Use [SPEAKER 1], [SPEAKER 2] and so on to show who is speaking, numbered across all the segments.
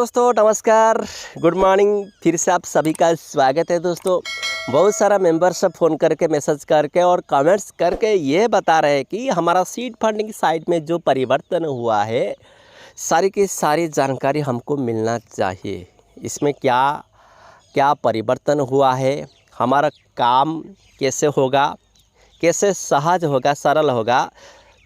[SPEAKER 1] दोस्तों नमस्कार, good morning. फिर से आप सभी का स्वागत है। दोस्तों बहुत सारा मेंबर्स फ़ोन करके मैसेज करके और कमेंट्स करके ये बता रहे हैं कि हमारा सीड फंडिंग साइट में जो परिवर्तन हुआ है सारी की सारी जानकारी हमको मिलना चाहिए। इसमें क्या क्या परिवर्तन हुआ है, हमारा काम कैसे होगा, कैसे सहज होगा, सरल होगा।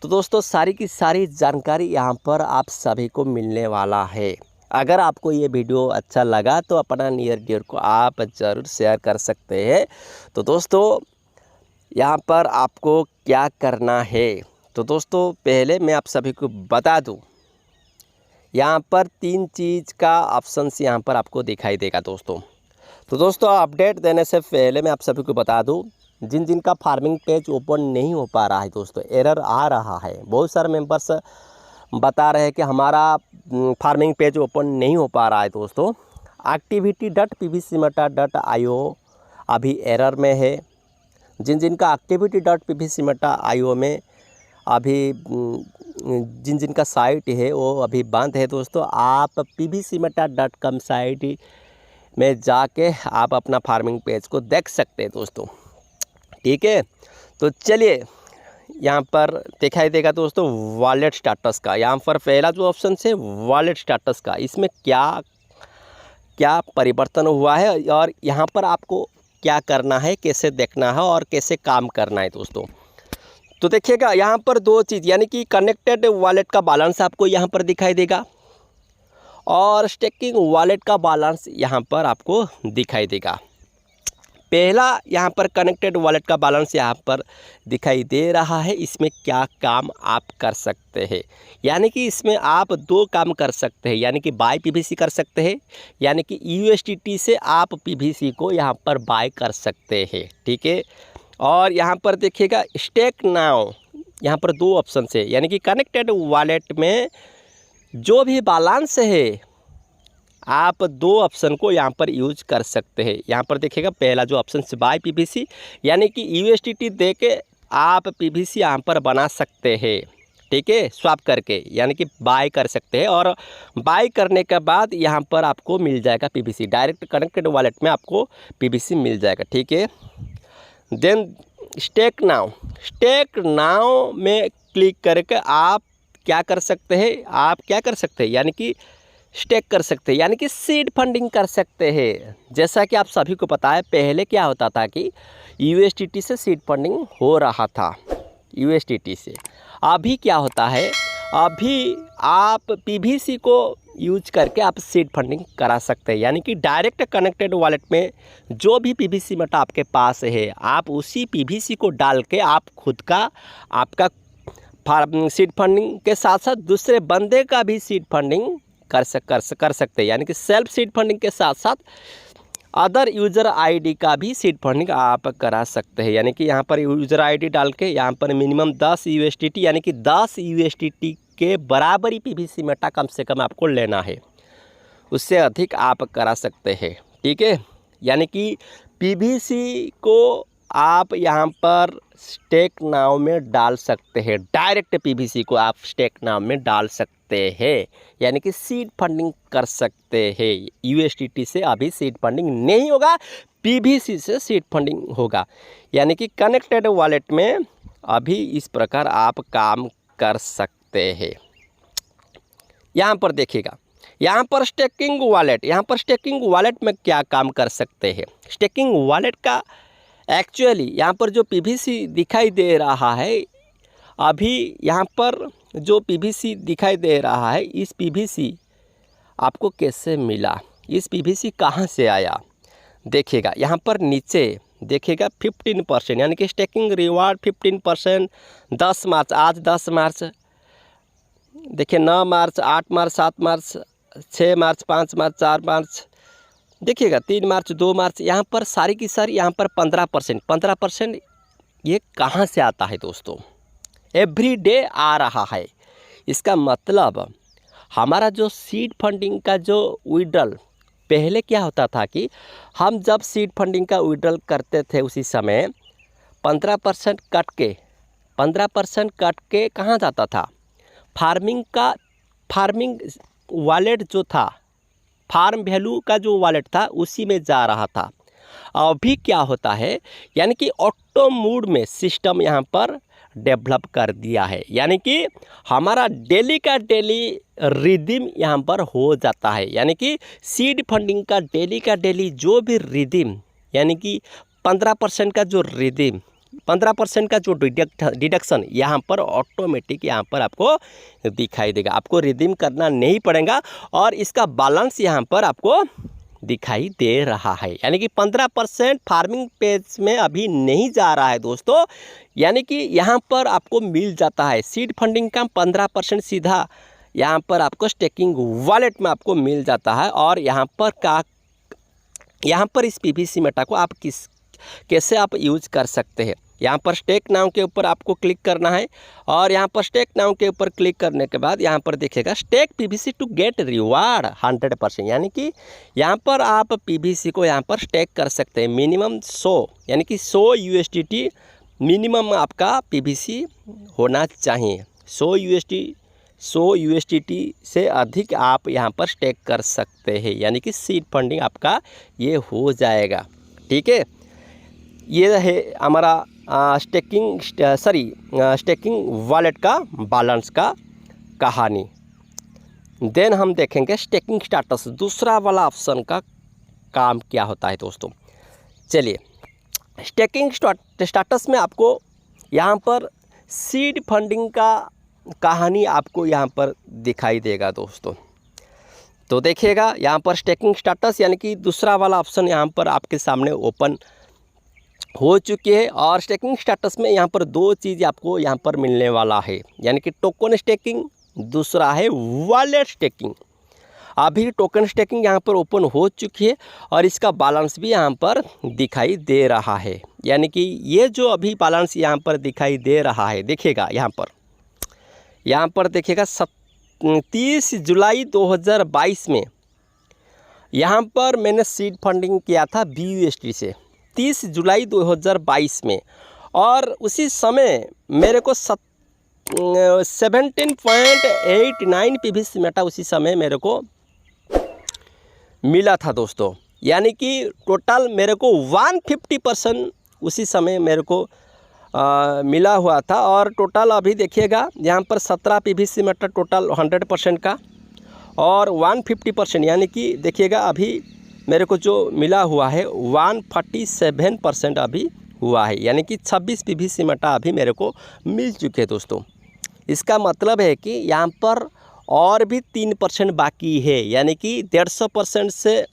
[SPEAKER 1] तो दोस्तों सारी की सारी जानकारी यहाँ पर आप सभी को मिलने वाला है। अगर आपको ये वीडियो अच्छा लगा तो अपना नियर डियर को आप ज़रूर शेयर कर सकते हैं। तो दोस्तों यहाँ पर आपको क्या करना है, तो दोस्तों पहले मैं आप सभी को बता दूँ, यहाँ पर 3 चीज़ का ऑप्शंस यहाँ पर आपको दिखाई देगा दोस्तों। तो दोस्तों अपडेट देने से पहले मैं आप सभी को बता दूँ, जिन जिन का फार्मिंग पेज ओपन नहीं हो पा रहा है दोस्तों, एरर आ रहा है। बहुत सारे मेंबर्स बता रहे हैं कि हमारा फार्मिंग पेज ओपन नहीं हो पा रहा है दोस्तों। activity.pvcmeta.io अभी एरर में है। जिन जिन का activity.pvcmeta.io में अभी जिन जिन का साइट है वो अभी बंद है दोस्तों, आप pvcmeta.com साइट में जाके आप अपना फार्मिंग पेज को देख सकते हैं दोस्तों। ठीक है, तो चलिए यहाँ पर दिखाई देगा दोस्तों वॉलेट स्टेटस का। यहाँ पर पहला जो ऑप्शन है वॉलेट स्टेटस का, इसमें क्या क्या परिवर्तन हुआ है और यहाँ पर आपको क्या करना है, कैसे देखना है और कैसे काम करना है दोस्तों। तो देखिएगा यहाँ पर 2 चीज़, यानी कि कनेक्टेड वॉलेट का बैलेंस आपको यहाँ पर दिखाई देगा और स्टेकिंग वॉलेट का बैलेंस यहाँ पर आपको दिखाई देगा। पहला यहाँ पर कनेक्टेड वॉलेट का बैलेंस यहाँ पर दिखाई दे रहा है। इसमें क्या काम आप कर सकते हैं, यानी कि इसमें आप 2 काम कर सकते हैं, यानी कि बाय पीवीसी कर सकते हैं, यानी कि यूएसडीटी से आप पीवीसी को यहाँ पर बाय कर सकते हैं। ठीक है, और यहाँ पर देखिएगा स्टेक नाउ, यहाँ पर 2 ऑप्शन है, यानी कि कनेक्टेड वॉलेट में जो भी बैलेंस है आप 2 ऑप्शन को यहाँ पर यूज कर सकते हैं। यहाँ पर देखिएगा पहला जो ऑप्शन से बाय पीवीसी, यानी कि यूएसडीटी दे के आप पीवीसी यहाँ पर बना सकते हैं। ठीक है, स्वैप करके, यानी कि बाय कर सकते हैं और बाय करने के बाद यहाँ पर आपको मिल जाएगा पीवीसी, डायरेक्ट कनेक्टेड वॉलेट में आपको पीवीसी मिल जाएगा। ठीक है, देन स्टेक नाउ में क्लिक करके आप क्या कर सकते हैं, यानी कि स्टेक कर सकते हैं, यानी कि सीड फंडिंग कर सकते हैं। जैसा कि आप सभी को पता है पहले क्या होता था कि यूएसडीटी से सीड फंडिंग हो रहा था, यूएसडीटी से। अभी क्या होता है, अभी आप पीवीसी को यूज करके आप सीड फंडिंग करा सकते हैं, यानी कि डायरेक्ट कनेक्टेड वॉलेट में जो भी पीवीसी मेटा आपके पास है आप उसी पीवीसी को डाल के आप खुद का आपका सीड फंडिंग के साथ साथ दूसरे बंदे का भी सीड फंडिंग कर सकते हैं, यानी कि सेल्फ सीड फंडिंग के साथ साथ अदर यूज़र आईडी का भी सीड फंडिंग आप करा सकते हैं। यानी कि यहाँ पर यूज़र आईडी डाल के यहाँ पर मिनिमम 10 यूएसडीटी, यानी कि 10 यूएसडीटी के बराबर ही पीवीसी मेटा कम से कम आपको लेना है, उससे अधिक आप करा सकते हैं। ठीक है, यानी कि पीवीसी को आप यहाँ पर स्टेक नाउ में डाल सकते हैं, डायरेक्ट पीवीसी को आप स्टेक नाउ में डाल सकते हैं, यानी कि सीड फंडिंग कर सकते हैं। यूएसडीटी से अभी सीड फंडिंग नहीं होगा, पीवीसी से सीड फंडिंग होगा, यानी कि कनेक्टेड वॉलेट में अभी इस प्रकार आप काम कर सकते हैं। यहाँ पर देखिएगा, यहाँ पर स्टेकिंग वॉलेट में क्या काम कर सकते हैं। स्टेकिंग वॉलेट का एक्चुअली यहाँ पर जो पीवीसी दिखाई दे रहा है, अभी यहाँ पर जो पीवीसी दिखाई दे रहा है, इस पीवीसी आपको कैसे मिला, इस पीवीसी कहाँ से आया, देखिएगा यहाँ पर नीचे देखिएगा 15%, यानी कि स्टेकिंग रिवार्ड 15%। 10 मार्च, आज 10 मार्च, देखिए 9 मार्च, 8 मार्च, 7 मार्च, 6 मार्च, 5 मार्च, 4 मार्च, देखिएगा 3 मार्च, 2 मार्च, यहाँ पर सारी की सारी यहाँ पर 15%। ये कहाँ से आता है दोस्तों, एवरी डे आ रहा है। इसका मतलब हमारा जो सीड फंडिंग का जो विड्रॉल, पहले क्या होता था कि हम जब सीड फंडिंग का विड्रॉल करते थे उसी समय 15% कट के कहाँ जाता था, फार्मिंग वॉलेट जो था फार्म वैल्यू का जो वॉलेट था उसी में जा रहा था। अभी क्या होता है, यानी कि ऑटो मोड में सिस्टम यहाँ पर डेवलप कर दिया है, यानी कि हमारा डेली का डेली रिदम यहाँ पर हो जाता है। यानी कि सीड फंडिंग का डेली जो भी रिदम, यानी कि 15% का जो रिदम, 15% का जो डिडक्शन यहाँ पर ऑटोमेटिक यहाँ पर आपको दिखाई देगा। आपको रिडीम करना नहीं पड़ेगा और इसका बैलेंस यहाँ पर आपको दिखाई दे रहा है। यानी कि 15% फार्मिंग पेज में अभी नहीं जा रहा है दोस्तों, यानी कि यहाँ पर आपको मिल जाता है सीड फंडिंग का 15% सीधा यहाँ पर आपको स्टेकिंग वॉलेट में आपको मिल जाता है। और यहाँ पर इस पीवीसी मेटा को आप कैसे आप यूज कर सकते हैं। यहाँ पर स्टेक नाउ के ऊपर आपको क्लिक करना है और यहाँ पर स्टेक नाउ के ऊपर क्लिक करने के बाद यहाँ पर देखिएगा stake PVC to get reward 100%, यानी कि यहाँ पर आप पीवीसी को यहाँ पर स्टेक कर सकते हैं। मिनिमम 100, यानी कि 100 USDT मिनिमम आपका पीवीसी होना चाहिए। 100 USDT से अधिक आप यहाँ पर स्टेक कर सकते हैं, यानी कि सीड फंडिंग आपका ये हो जाएगा। ठीक है, ये है हमारा स्टेकिंग वॉलेट का बैलेंस का कहानी। देन हम देखेंगे स्टेकिंग स्टेटस, दूसरा वाला ऑप्शन का काम क्या होता है दोस्तों। चलिए, स्टेकिंग स्टेटस में आपको यहाँ पर सीड फंडिंग का कहानी आपको यहाँ पर दिखाई देगा दोस्तों। तो देखिएगा यहाँ पर स्टेकिंग स्टेटस, यानी कि दूसरा वाला ऑप्शन यहाँ पर आपके सामने ओपन हो चुकी है। और स्टेकिंग स्टेटस में यहाँ पर दो चीज़ आपको यहाँ पर मिलने वाला है, यानी कि टोकन स्टेकिंग, दूसरा है वॉलेट स्टेकिंग। अभी टोकन स्टेकिंग यहाँ पर ओपन हो चुकी है और इसका बैलेंस भी यहाँ पर दिखाई दे रहा है। यानी कि ये जो अभी बैलेंस यहाँ पर दिखाई दे रहा है, देखिएगा यहाँ पर देखिएगा 30 जुलाई 2022 में यहाँ पर मैंने सीड फंडिंग किया था BUSD से 30 जुलाई 2022 में, और उसी समय मेरे को 17.89 पीवीसी मेटा उसी समय मेरे को मिला था दोस्तों। यानी कि टोटल मेरे को 150% उसी समय मेरे को मिला हुआ था। और टोटल अभी देखिएगा यहाँ पर 17 पीवीसी मेटा टोटल 100% का और 150%, यानी कि देखिएगा अभी मेरे को जो मिला हुआ है 147% अभी हुआ है, यानी कि 26 पीवीसी मेटा अभी मेरे को मिल चुके हैं दोस्तों। इसका मतलब है कि यहाँ पर और भी 3% बाकी है, यानी कि 150% से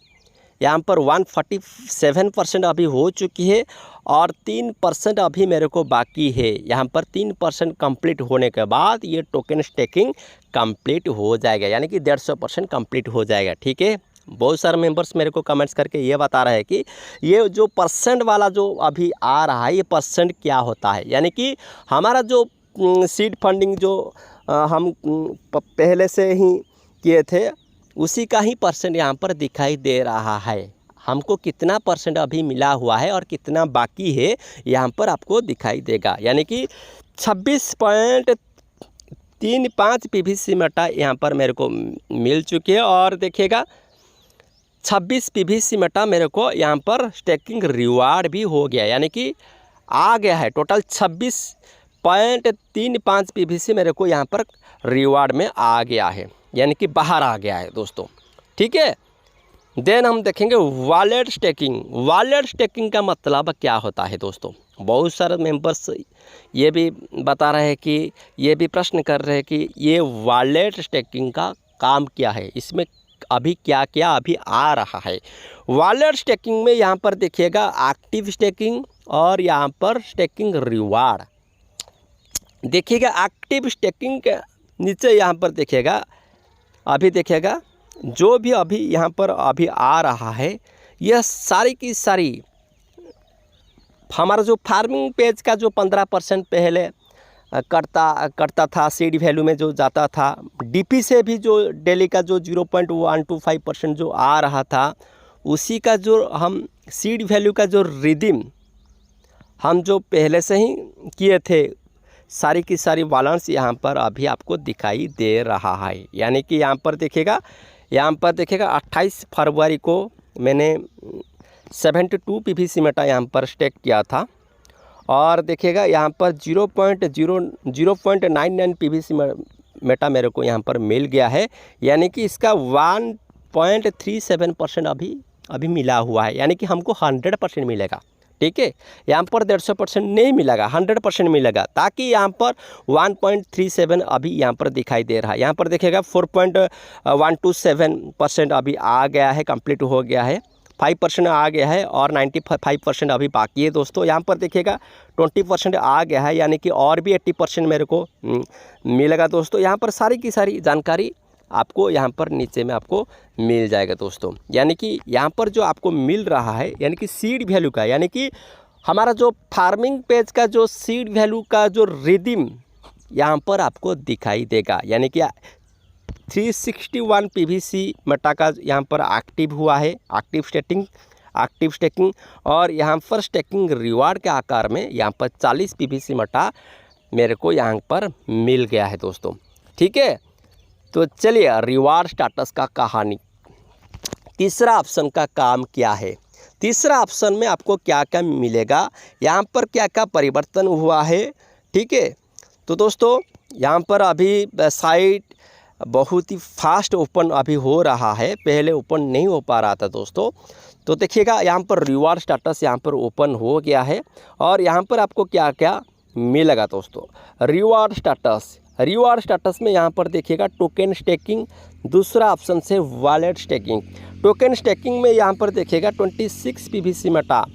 [SPEAKER 1] यहाँ पर 147% अभी हो चुकी है और 3% अभी मेरे को बाकी है। यहाँ पर 3% कंप्लीट होने के बाद ये टोकन स्टेकिंग कंप्लीट हो जाएगा, यानी कि 150% कंप्लीट हो जाएगा। ठीक है, बहुत सारे मेंबर्स मेरे को कमेंट्स करके ये बता रहे हैं कि ये जो परसेंट वाला जो अभी आ रहा है ये परसेंट क्या होता है। यानी कि हमारा जो सीड फंडिंग जो हम पहले से ही किए थे उसी का ही परसेंट यहाँ पर दिखाई दे रहा है। हमको कितना परसेंट अभी मिला हुआ है और कितना बाकी है यहाँ पर आपको दिखाई देगा। यानी कि 26.35 पीवीसी मेटा यहाँ पर मेरे को मिल चुकी है और देखिएगा 26 पीवीसी मेटा मेरे को यहाँ पर स्टेकिंग रिवार्ड भी हो गया, यानी कि आ गया है। टोटल 26.35 पीवीसी मेरे को यहाँ पर रिवार्ड में आ गया है, यानी कि बाहर आ गया है दोस्तों। ठीक है, देन हम देखेंगे वॉलेट स्टेकिंग। वॉलेट स्टेकिंग का मतलब क्या होता है दोस्तों। बहुत सारे मेंबर्स ये भी बता रहे हैं कि ये भी प्रश्न कर रहे हैं कि ये वॉलेट स्टेकिंग का काम क्या है, इसमें अभी क्या क्या अभी आ रहा है। वॉलेट स्टेकिंग में यहाँ पर देखिएगा एक्टिव स्टेकिंग और यहाँ पर स्टेकिंग रिवार्ड। देखिएगा एक्टिव स्टेकिंग के नीचे यहाँ पर देखिएगा अभी देखिएगा जो भी अभी यहाँ पर अभी आ रहा है यह सारी की सारी हमारा जो फार्मिंग पेज का जो 15% पहले करता था, सीड वैल्यू में जो जाता था, डीपी से भी जो डेली का जो 0.125% जो आ रहा था उसी का जो हम सीड वैल्यू का जो रिडीम हम जो पहले से ही किए थे सारी की सारी बैलेंस यहाँ पर अभी आपको दिखाई दे रहा है। यानी कि यहाँ पर देखिएगा यहाँ पर देखिएगा 28 फरवरी को मैंने 72 पीवीसी मेटा यहाँ पर स्टेक किया था और देखिएगा यहाँ पर 0.99 पीवीसी मेटा मेरे को यहाँ पर मिल गया है, यानी कि इसका 1.37% अभी मिला हुआ है, यानी कि हमको 100% मिलेगा। ठीक है, यहाँ पर 150% नहीं मिलेगा, 100% मिलेगा, ताकि यहाँ पर 1.37 अभी यहाँ पर दिखाई दे रहा है। यहाँ पर देखिएगा 4.127% अभी आ गया है, कंप्लीट हो गया है, 5% आ गया है और 95% अभी बाकी है दोस्तों। यहाँ पर देखिएगा 20% आ गया है, यानी कि और भी 80% मेरे को मिलेगा दोस्तों। यहाँ पर सारी की सारी जानकारी आपको यहाँ पर नीचे में आपको मिल जाएगा दोस्तों। यानी कि यहाँ पर जो आपको मिल रहा है, यानी कि सीड वैल्यू का, यानी कि हमारा जो फार्मिंग पेज का जो सीड वैल्यू का जो रिदम यहाँ पर आपको दिखाई देगा, यानी कि 361 पीवीसी मेटा का यहाँ पर एक्टिव हुआ है, एक्टिव स्टेकिंग और यहाँ पर स्टेकिंग रिवार्ड के आकार में यहाँ पर 40 पीवीसी मेटा मेरे को यहाँ पर मिल गया है दोस्तों। ठीक है, तो चलिए रिवार्ड स्टेटस का कहानी, तीसरा ऑप्शन का काम क्या है, तीसरा ऑप्शन में आपको क्या क्या मिलेगा, यहाँ पर क्या क्या परिवर्तन हुआ है। ठीक है, तो दोस्तों यहाँ पर अभी साइट बहुत ही फास्ट ओपन अभी हो रहा है, पहले ओपन नहीं हो पा रहा था दोस्तों। तो देखिएगा यहाँ पर रिवार्ड स्टेटस यहाँ पर ओपन हो गया है और यहाँ पर आपको क्या क्या मिलेगा दोस्तों। रिवार्ड स्टेटस में यहाँ पर देखिएगा टोकन स्टेकिंग, दूसरा ऑप्शन से वॉलेट स्टेकिंग। टोकन स्टेकिंग में यहाँ पर देखिएगा 26 पीवीसी मेटा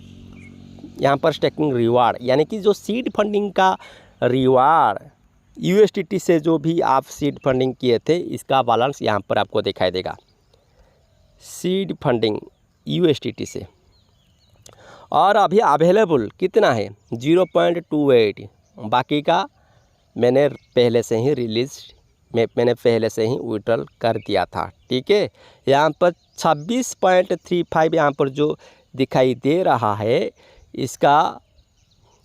[SPEAKER 1] यहाँ पर स्टेकिंग रिवार्ड, यानी कि जो सीड फंडिंग का रिवार्ड USDT से जो भी आप सीड फंडिंग किए थे, इसका बैलेंस यहाँ पर आपको दिखाई देगा, सीड फंडिंग USDT से। और अभी अवेलेबल कितना है 0.28, बाकी का मैंने पहले से ही मैंने पहले से ही विड्रॉल कर दिया था। ठीक है, यहाँ पर 26.35 यहाँ पर जो दिखाई दे रहा है, इसका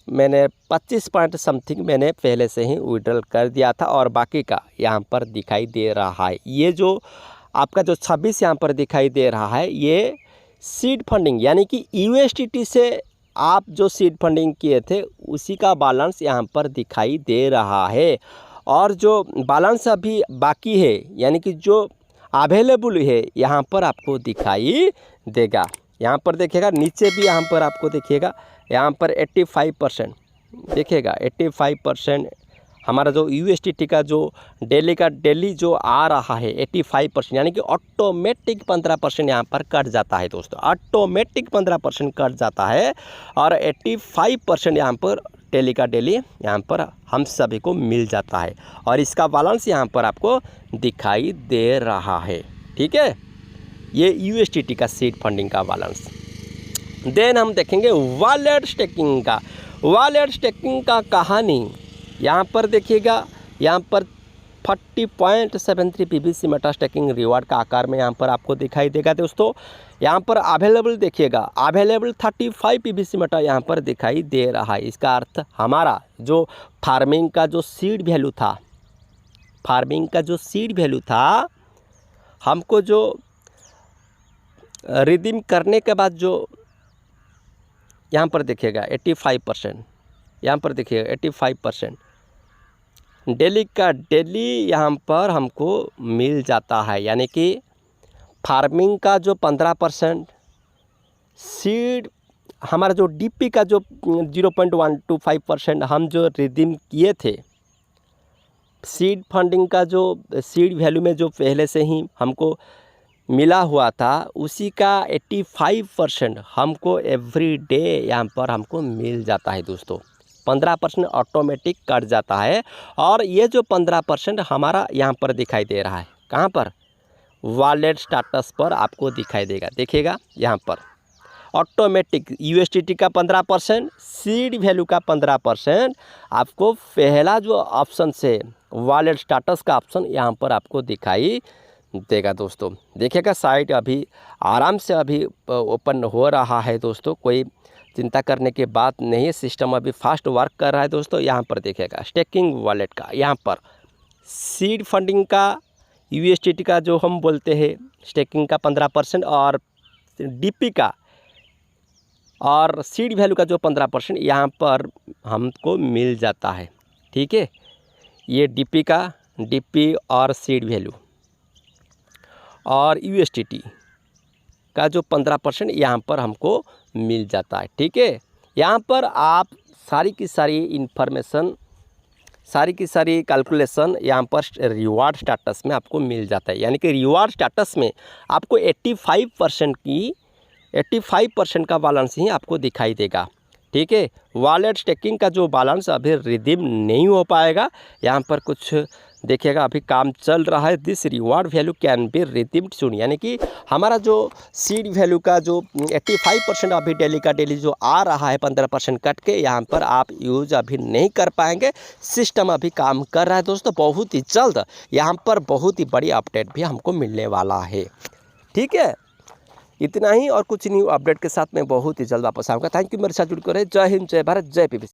[SPEAKER 1] मैंने 25 पॉइंट समथिंग मैंने पहले से ही विड्रॉल कर दिया था और बाकी का यहाँ पर दिखाई दे रहा है। ये जो आपका जो 26 यहाँ पर दिखाई दे रहा है, ये सीड फंडिंग, यानी कि USDT से आप जो सीड फंडिंग किए थे उसी का बैलेंस यहाँ पर दिखाई दे रहा है। और जो बैलेंस अभी बाकी है, यानी कि जो अवेलेबल है, यहाँ पर आपको दिखाई देगा। यहाँ पर देखिएगा नीचे भी यहाँ पर आपको देखिएगा, यहाँ पर 85% देखिएगा, 85% हमारा जो USDT का जो डेली जो आ रहा है 85%, यानी कि ऑटोमेटिक 15% यहाँ पर कट जाता है दोस्तों, ऑटोमेटिक 15% कट जाता है और 85% यहाँ पर डेली का डेली यहाँ पर हम सभी को मिल जाता है और इसका बैलेंस यहाँ पर आपको दिखाई दे रहा है। ठीक है, ये USDT का सीड फंडिंग का बैलेंस। देन हम देखेंगे वॉलेट स्टेकिंग का कहानी। यहाँ पर देखिएगा, यहाँ पर 40.73 पीवीसी मेटा स्टेकिंग रिवार्ड का आकार में यहाँ पर आपको दिखाई देगा दोस्तों। यहाँ पर अवेलेबल देखिएगा, अवेलेबल 35 पीवीसी मेटा यहाँ पर दिखाई दे रहा है। इसका अर्थ हमारा जो फार्मिंग का जो सीड वैल्यू था, हमको जो रिडीम करने के बाद जो यहाँ पर देखिएगा 85%, यहाँ पर देखिएगा 85% डेली का डेली यहाँ पर हमको मिल जाता है, यानी कि फार्मिंग का जो 15%, सीड हमारा जो DP का जो 0.125% हम जो रिडीम किए थे, सीड फंडिंग का जो सीड वैल्यू में जो पहले से ही हमको मिला हुआ था, उसी का 85% हमको एवरी डे यहाँ पर हमको मिल जाता है दोस्तों। 15% ऑटोमेटिक कट जाता है और ये जो 15% हमारा यहाँ पर दिखाई दे रहा है, कहाँ पर, वॉलेट स्टेटस पर आपको दिखाई देगा। देखिएगा यहाँ पर ऑटोमेटिक USDT का 15%, सीड वैल्यू का 15% आपको पहला जो ऑप्शन से वॉलेट स्टेटस का ऑप्शन यहाँ पर आपको दिखाई देगा दोस्तों। देखिएगा साइट अभी आराम से अभी ओपन हो रहा है दोस्तों, कोई चिंता करने की बात नहीं है, सिस्टम अभी फास्ट वर्क कर रहा है दोस्तों। यहाँ पर देखिएगा स्टेकिंग वॉलेट का, यहाँ पर सीड फंडिंग का USDT का जो हम बोलते हैं स्टेकिंग का 15% और DP का और सीड वैल्यू का जो 15% यहाँ पर हमको मिल जाता है। ठीक है, ये DP और सीड वैल्यू और USDT का जो 15% यहाँ पर हमको मिल जाता है। ठीक है, यहाँ पर आप सारी की सारी इन्फॉर्मेशन, सारी की सारी कैलकुलेशन यहाँ पर रिवार्ड स्टेटस में आपको मिल जाता है। यानी कि रिवार्ड स्टेटस में आपको 85% का बैलेंस ही आपको दिखाई देगा। ठीक है, वॉलेट स्टेकिंग का जो बैलेंस अभी रिडीम नहीं हो पाएगा, यहाँ पर कुछ देखिएगा अभी काम चल रहा है। This reward value can be redeemed soon, यानी कि हमारा जो सीड वैल्यू का जो 85% अभी डेली का डेली जो आ रहा है 15% कट के, यहाँ पर आप यूज अभी नहीं कर पाएंगे। सिस्टम अभी काम कर रहा है दोस्तों, बहुत ही जल्द यहाँ पर बहुत ही बड़ी अपडेट भी हमको मिलने वाला है। ठीक है, इतना ही और कुछ न्यू अपडेट के साथ मैं बहुत ही जल्द वापस आऊँगा। थैंक यू, मेरे साथ जुड़ कर रहे। जय हिंद, जय भारत, जय PBC।